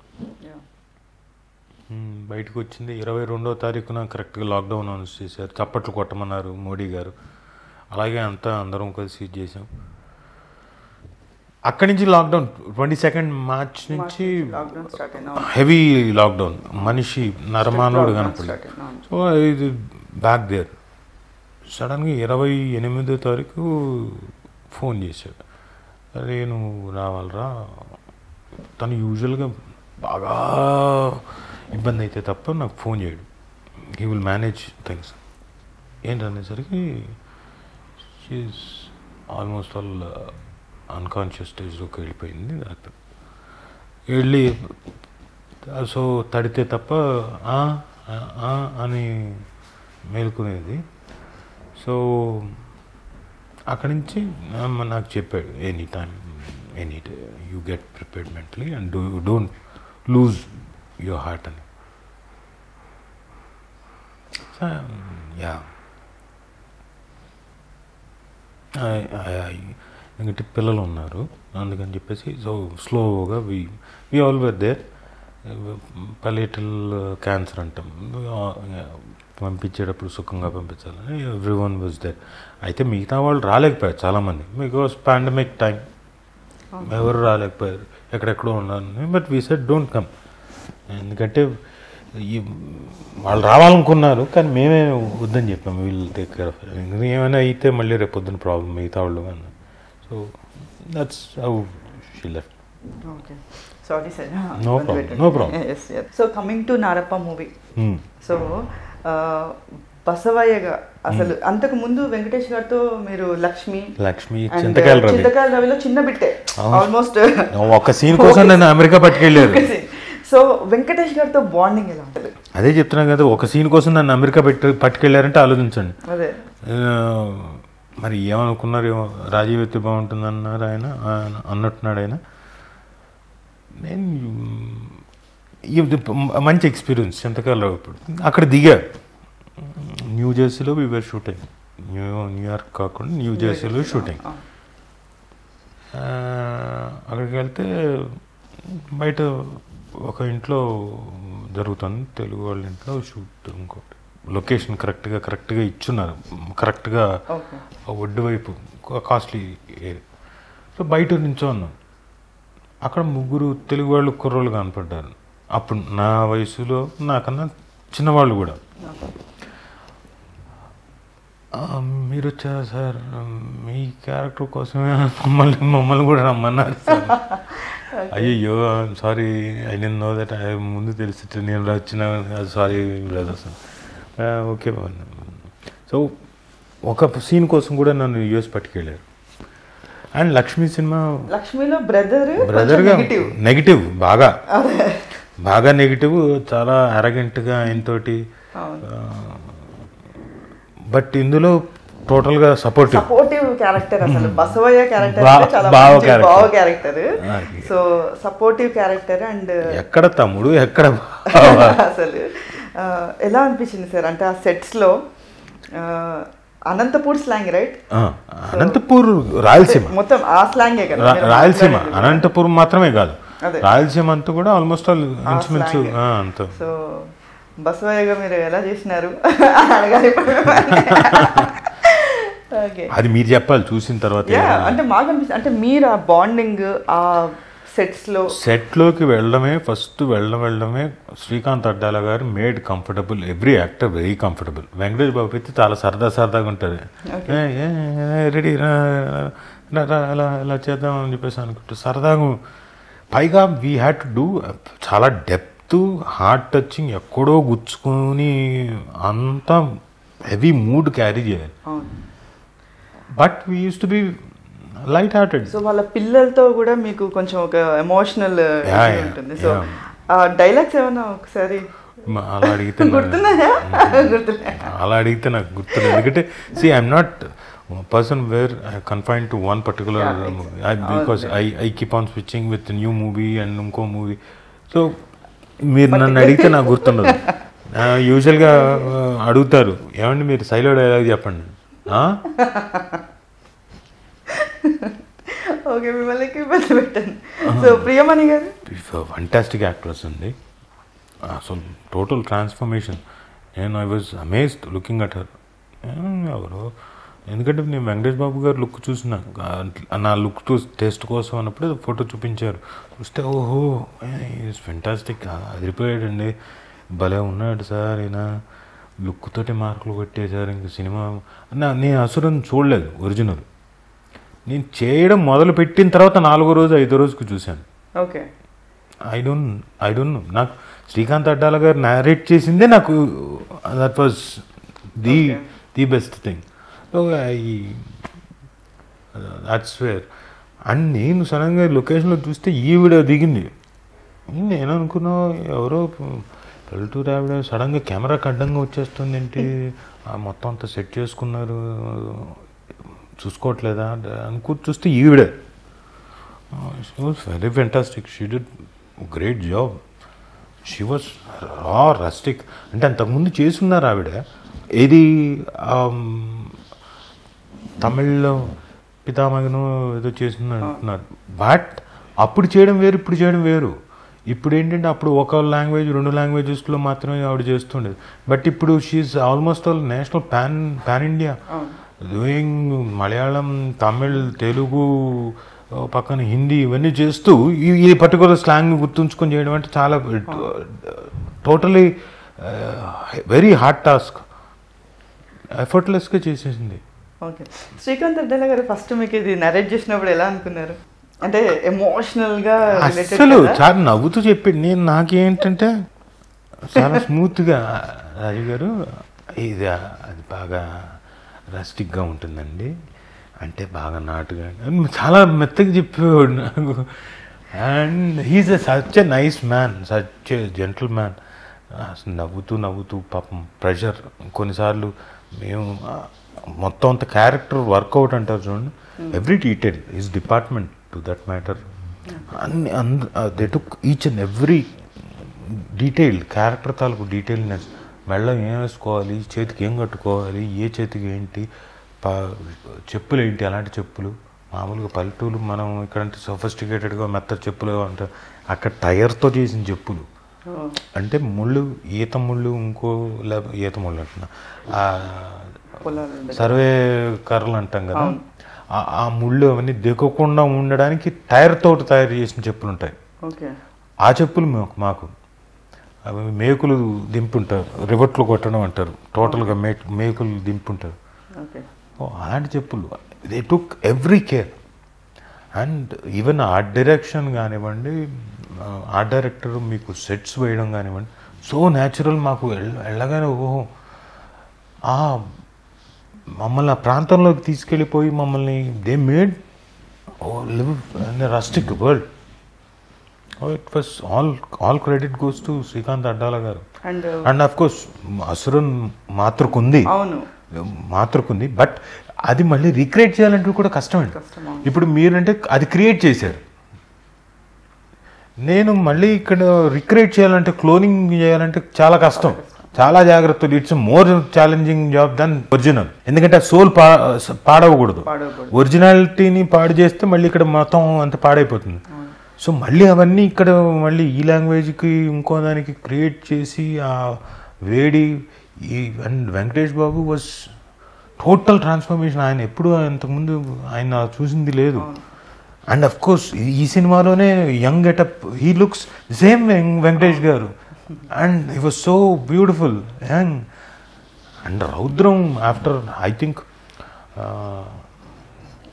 బయటకు వచ్చింది. 22వ తారీఖున కరెక్ట్గా లాక్డౌన్ అనౌన్స్ చేశారు, చప్పట్లు కొట్టమన్నారు మోడీ గారు. అలాగే అందరం కలిసి ఇది చేసాం. అక్కడి నుంచి లాక్డౌన్ 22nd March నుంచి హెవీ లాక్డౌన్, మనిషి నరమానవుడు కనపడలేదు. సో ఇది బ్యాక్ దేర్. సడన్గా 28వ తారీఖు ఫోన్ చేశాడు, అరే నువ్వు రావాలరా. తను యూజువల్గా బాగా ఇబ్బంది అయితే తప్ప నాకు ఫోన్ చేయడు, హీ విల్ మేనేజ్ థింగ్స్. ఏంటనేసరికి షీఈస్ ఆల్మోస్ట్ ఆల్ అన్కాన్షియస్ స్టేజ్లోకి వెళ్ళిపోయింది. వెళ్ళి సో తడితే తప్ప అని మేలుకునేది. సో అక్కడి నుంచి నాకు చెప్పాడు, any time you get prepared mentally and don't lose your heart అని. యా, ఎందుకంటే పిల్లలు ఉన్నారు అందుకని చెప్పేసి సో స్లోగా we all were there. Palatal cancer అంటాం, పంపించేటప్పుడు సుఖంగా పంపించాలని ఎవ్రీ వన్ వాజ్ దేర్. అయితే మిగతా వాళ్ళు రాలేకపోయారు చాలామంది, బికాస్ పాండమిక్ టైం ఎవరు రాలేకపోయారు, ఎక్కడెక్కడో ఉన్నాను. But we said don't come, ఎందుకంటే వాళ్ళు రావాలనుకున్నారు కానీ మేమే వద్దని చెప్పాము, వీళ్ళు టేక్ కేర్ ఆఫ్. ఏమైనా అయితే మళ్ళీ రేపు పొద్దున ప్రాబ్లం మిగతా వాళ్ళు అన్న. So that's how she left. Okay, sorry sir. No problem. So coming to Narappa movie, so బసవయ్యగా అసలు అంతకు ముందు వెంకటేష్ గారితో మీరు లక్ష్మి చింతకాయల రవిలో చిన్న బిట్టే ఆల్మోస్ట్ ఒక సీన్ కోసం నన్ను అమెరికా పట్టుకెళ్ళారు. సో వెంకటేష్ గారితో బాండింగ్ ఎలా ఉంటుంది? అదే చెప్తున్నాను కదా, ఒక సీన్ కోసం నన్ను అమెరికా పట్టుకెళ్ళారంటే ఆలోచించండి. అదే మరి ఏమనుకున్నారు, ఏమో రాజీవ్ అయితే బాగుంటుంది అన్నారు ఆయన, అన్నట్టున్నాడు ఆయన. నేను మంచి ఎక్స్పీరియన్స్ చింతకాయల రావు. ఇప్పుడు అక్కడ దిగా న్యూ జెర్సీలో వి వర్ షూటింగ్, న్యూయార్క్ కాకుండా న్యూ జెర్సీలో షూటింగ్. అక్కడికి వెళ్తే బయట ఒక ఇంట్లో జరుగుతుంది, తెలుగు వాళ్ళ ఇంట్లో షూట్. ఇంకోటి లొకేషన్ కరెక్ట్గా ఇచ్చున్నారు, కరెక్ట్గా ఒడ్డు వైపు కాస్ట్లీ ఏరియా. సో బయట నుంచో ఉన్నాం, అక్కడ 3 తెలుగు వాళ్ళు కుర్రోళ్ళు కనపడ్డారు. అప్పుడు నా వయసులో నాకన్నా చిన్నవాళ్ళు కూడా. మీరు వచ్చారా సార్, మీ క్యారెక్టర్ కోసమే మమ్మల్ని కూడా రమ్మన్నారు సార్. అయ్యో sorry, I don't know that, ముందు తెలిసి నేను వచ్చిన, sorry brother sir. Okay. So ఒక సీన్ కోసం కూడా నన్ను యూఎస్ పట్టుకెళ్ళారు. అండ్ లక్ష్మీలో బ్రదర్గా నెగిటివ్, బాగా నెగిటివ్, చాలా అరగెంట్గా ఆయనతోటి. బట్ ఇందులో టోటల్గా సపోర్టివ్ క్యారెక్టర్. అసలు బసవయ్య క్యారెక్టర్ బావ character, so supportive character. And ఎక్కడ తమ్ముడు ఎక్కడ అసలు ఎలా అనిపించింది సార్? అంటే ఆ సెట్స్ లో అనంతపూర్ స్లాంగ్, రైట్? అనంతపూర్ రాయలసీమ మొత్తం ఆ స్లాంగే కదా, రాయలసీమ. అనంతపూర్ మాత్రమే కాదు, రాయలసీమ అంతా కూడా ఆల్మోస్ట్ ఆల్ ఇంచుమించు అంతా. సో బసవయ్యగా మీరు ఎలా చేసినారు? అది మీరు చెప్పాలి చూసిన తర్వాత. అంటే మాకు అనిపిస్తుంది, అంటే మీరు ఆ బాండింగ్, ఆ సెట్లోకి వెళ్ళడమే వెళ్ళడమే Srikanth Addala garu made comfortable every actor very comfortable. Venkatesh Babu అయితే చాలా సరదాగా ఉంటుంది. రెడీ అలా ఇలా చేద్దాం అని చెప్పేసి అనుకుంటూ సరదాగా. పైగా వీ హ్యాడ్ టు డూ చాలా డెప్త్, హార్ట్ టచింగ్, ఎక్కడో గుచ్చుకొని అంతా హెవీ మూడ్ క్యారీ చేయాలి. But we use to be light hearted. So వాళ్ళ పిల్లలతో కూడా మీకు కొంచెం ఒక ఎమోషనల్ ఉంటుంది. సో డైలాగ్స్ ఏమన్నా ఒకసారి అలా అడిగితే నాకు గుర్తులేదు. ఎందుకంటే I'm not person where I confine to one particular because I keep on switching with new movie and ఇంకో మూవీ. సో మీరు నన్ను అడిగితే నాకు గుర్తుండదు. యూజువల్గా అడుగుతారు, ఏమండి మీరు సైలో డైలాగ్ చెప్పండి. ఓకే, మిమ్మల్ని ఇబ్బంది పెట్టాను. సో ప్రియమణి గారు ఫంటాస్టిక్ యాక్ట్రెస్ అండి. అసలు total transformation. I was amazed looking at her. ఎవరు, ఎందుకంటే నేను వెంకటేష్ బాబు గారు లుక్ చూసిన, నా లుక్ టెస్ట్ కోసం అన్నప్పుడు ఫోటో చూపించారు. చూస్తే ఓహో ఈజ్ ఫెంటాస్టిక్, అదిరిపోయాడండి, భలే ఉన్నాడు సార్ ఈయన, లుక్ తోటి మార్కులు కొట్టేశారు. ఇంక సినిమా నేను అసురని చూడలేదు ఒరిజినల్. నేను చేయడం మొదలు పెట్టిన తర్వాత 4వ రోజు 5వ రోజుకి చూశాను. Okay, I don't know. నాకు శ్రీకాంత్ అడ్డాల గారు నారేట్ చేసిందే నాకు that was the best thing. So that's where. And నేను సడన్గా లొకేషన్లో చూస్తే ఈవిడ దిగింది. నేను అనుకున్నా ఎవరో పల్లెటూరు ఆవిడ సడన్గా కెమెరాకి అడ్డంగా వచ్చేస్తుంది ఏంటి, మొత్తం అంతా సెట్ చేసుకున్నారు, చూసుకోవట్లేదా అనుకో. చూస్తే ఈవిడే. She was very fantastic. She did great job. She was రా రస్టిక్. అంటే అంతకుముందు చేసున్నారు ఆవిడ. ఏది తమిళ్లో పితామహను ఏదో చేస్తున్నారు అంటున్నారు. బట్ అప్పుడు చేయడం వేరు, ఇప్పుడు చేయడం వేరు. ఇప్పుడు ఏంటంటే అప్పుడు ఒక లాంగ్వేజ్ 2 లాంగ్వేజెస్లో మాత్రమే ఆవిడ చేస్తుండేది. బట్ ఇప్పుడు she's almost all national pan India doing Malayalam, Tamil, Telugu, పక్కన హిందీ, ఇవన్నీ చేస్తూ ఈ పర్టికులర్ స్లాంగ్ గుర్తుంచుకొని చేయడం అంటే చాలా టోటలీ వెరీ హార్డ్ టాస్క్. ఎఫర్ట్లెస్గా చేసేసింది. ఓకే, శ్రీకాంత్ అడ్డాల గారు ఫస్ట్ మీకు ఇది నరేట్ చేసినప్పుడు ఎలా అనుకున్నారు? అంటే ఎమోషనల్గా అసలు చాలా నవ్వుతూ చెప్పాడు. నాకేంటంటే చాలా స్మూత్గా, రాజు గారు ఇది అది బాగా రస్టిక్గా ఉంటుందండి, అంటే బాగా నాటుగా, చాలా మెత్తగా చెప్పేవాడు నాకు. And he's such a nice man, such a gentleman. నవ్వుతూ పాపం ప్రెషర్ కొన్నిసార్లు మేము మొత్తం అంత క్యారెక్టర్ వర్కౌట్ అంటారు చూడండి, every detail his department to that matter. They took each and every detail, character తాలూకు డీటెయిల్నెస్. మెళ్ళ ఏం వేసుకోవాలి, చేతికి ఏం కట్టుకోవాలి, ఏ చేతికి ఏంటి, చెప్పులు ఏంటి, అలాంటి చెప్పులు. మామూలుగా పల్లెటూరు మనం ఇక్కడంటే సొఫిస్టికేటెడ్గా మెత్తటి చెప్పులు అంటారు, అక్కడ టైర్తో చేసిన చెప్పులు. అంటే ముళ్ళు, ఈత ముళ్ళు, ఇంకో ఈత ముళ్ళు అంటున్నా, సర్వే కర్రలు అంటాం కదా, ఆ ముళ్ళు అవన్నీ దిగకుండా ఉండడానికి టైర్తో తయారు చేసిన చెప్పులు ఉంటాయి. ఆ చెప్పులు మాకు అవి మేకులు దింపుంటారు, రివర్ట్లు కొట్టడం అంటారు, టోటల్గా మేకులు దింపుంటారు. అలాంటి చెప్పులు. They took every care. And even art direction కానివ్వండి, ఆర్ట్ డైరెక్టర్ మీకు సెట్స్ వేయడం కానివ్వండి, సో న్యాచురల్. మాకు వెళ్ళగానే ఓహో మమ్మల్ని ఆ ప్రాంతంలోకి తీసుకెళ్ళిపోయి మమ్మల్ని they made live in a rustic world. It was all credit goes to Srikanth Addala garu. And of course Asuran మాతృకుంది, బట్ అది మళ్ళీ రీక్రియేట్ చేయాలంటే కూడా కష్టమండి. ఇప్పుడు మీరంటే అది క్రియేట్ చేశారు, నేను మళ్ళీ ఇక్కడ రిక్రియేట్ చేయాలంటే, క్లోనింగ్ చేయాలంటే చాలా కష్టం, చాలా జాగ్రత్తలు. It's more challenging job than original. ఎందుకంటే ఆ సోల్ పాడవకూడదు. ఒరిజినాలిటీని పాడు చేస్తే మళ్ళీ ఇక్కడ మొత్తం అంత పాడైపోతుంది. సో మళ్ళీ అవన్నీ ఇక్కడ మళ్ళీ ఈ లాంగ్వేజ్కి ఇంకో దానికి క్రియేట్ చేసి ఆ వేడి. And Venkatesh Babu was total transformation. ఆయన ఎప్పుడు అంతకుముందు ఆయన చూసింది లేదు. అండ్ అఫ్ కోర్స్ ఈ సినిమాలోనే young getup, he looks same Venkatesh garu, and he was so beautiful young. And Raudram after I think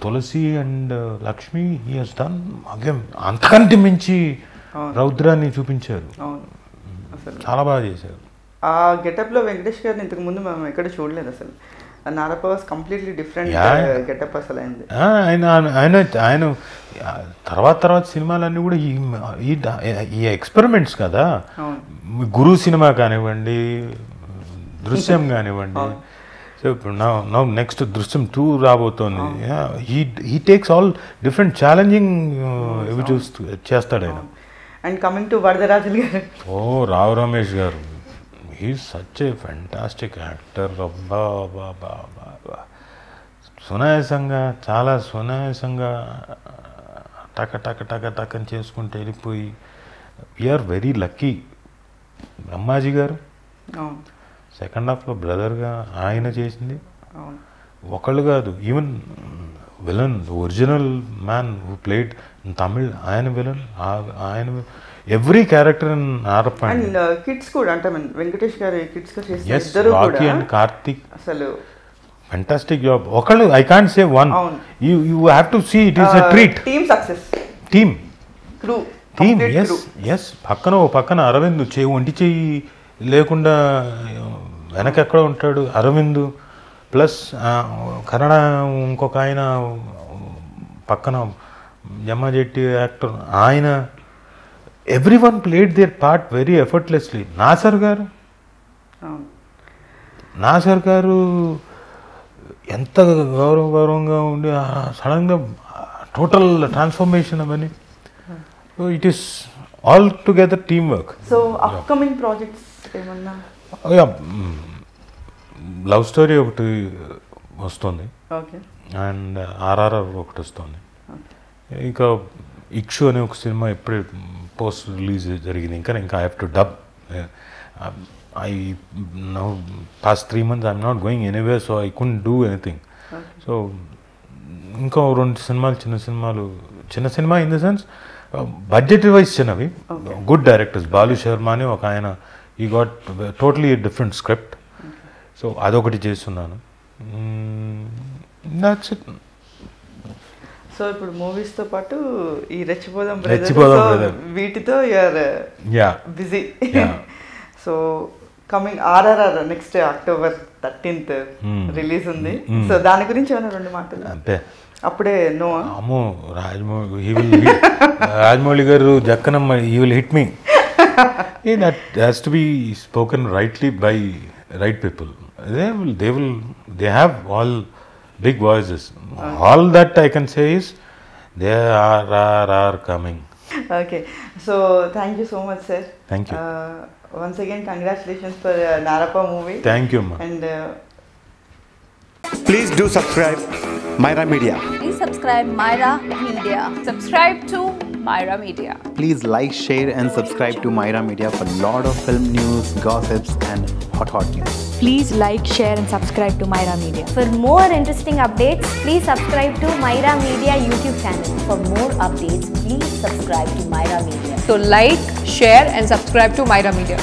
Tulasi and Lakshmi he has done again అంతకంటే మించి రౌద్రాన్ని చూపించారు, చాలా బాగా చేశారు. ఆ గెటప్లో వెంకటేష్ గారిని ఇంతకు ముందు మనం ఎక్కడ చూడలేదు అసలు. Narappa was completely different getup అసలు అయింది. ఆయన తర్వాత సినిమాలన్నీ కూడా ఈ ఎక్స్పెరిమెంట్స్ కదా, గురు సినిమా కానివ్వండి, దృశ్యం కానివ్వండి. సో ఇప్పుడు నా నెక్స్ట్ దృశ్యం 2 రాబోతోంది. He takes all different challenging ఇవి చేస్తాడు ఆయన. అండ్ కమింగ్ టు వరదరాజులు గారు, రావు రమేష్ గారు, he's such a fantastic actor. సునాయాసంగా, చాలా సునాయాసంగా టక అని చేసుకుంటూ వెళ్ళిపోయి, వీఆర్ వెరీ లక్కీ. బ్రహ్మాజీ గారు సెకండ్ హాఫ్లో బ్రదర్గా ఆయన చేసింది ఒకళ్ళు కాదు, even villain original man who played in Tamil, ఆయన విలన్, ఆయన every character in Narappa. And kids కూడా అంటే వెంకటేష్ గారు కిడ్స్ గా చేసిన yes ఇద్దరు రాకీ కూడా అండ్ కార్తిక్ అసలు fantastic job. ఒకళ్ళు I can't say one, you have to see it is a treat. Team success, team crew, team yes పక్కన అరవింద్ ఒంటి చెయ్యి లేకుండా వెనకెక్కడ ఉంటాడు అరవింద్, ప్లస్ కన్నడ ఇంకొక ఆయన పక్కన జమ్మాజెట్టి యాక్టర్, ఆయన everyone played their part very effortlessly. Nassar garu ఎంత గౌరవంగా ఉండి సడన్గా టోటల్ ట్రాన్స్ఫర్మేషన్ అవన్నీ. It is all together team work. So upcoming projects ఏమన్నా? లవ్ స్టోరీ ఒకటి వస్తుంది, ఓకే, అండ్ ఆర్ఆర్ఆర్ ఒకటి వస్తుంది. ఇంకా ఇక్షు అనే ఒక సినిమా ఇప్పుడే పోస్ట్ రిలీజ్ జరిగింది. ఇంకా I have to dub. I now past 3 months I'm not going anywhere, so I couldn't do anything. So ఇంకా 2 సినిమాలు చిన్న cinema in the sense budget wise చిన్నవి, గుడ్ డైరెక్టర్స్. బాలు శర్మ అని ఒక ఆయన, he got totally different script. So అదొకటి చేస్తున్నాను. That's it. So ఇప్పుడు మూవీస్తో పాటు ఈ రెచ్చిపోదాం బ్రదర్ వీటితో you're busy. So coming RRR next October 13th release ఉంది. సో దాని గురించి ఏమైనా 2 మాటలు? అంతే, అప్పుడే నో అమ్మో రాజమౌళి గారు జక్కనమ్మ, he will hit me. That has to be spoken rightly by right people. They have all big voices. All that I can say is they are coming. Okay, so thank you so much, sir. Thank you. Once again, congratulations for Narappa movie. Thank you, ma. And please do subscribe Myra Media. Please subscribe Myra Media. Subscribe to Myra Media. Please like, share and subscribe to Myra Media for lot of film news, gossips and hot news. Please like, share and subscribe to Myra Media. For more interesting updates, please subscribe to Myra Media YouTube channel. For more updates, please subscribe to Myra Media. So like, share and subscribe to Myra Media.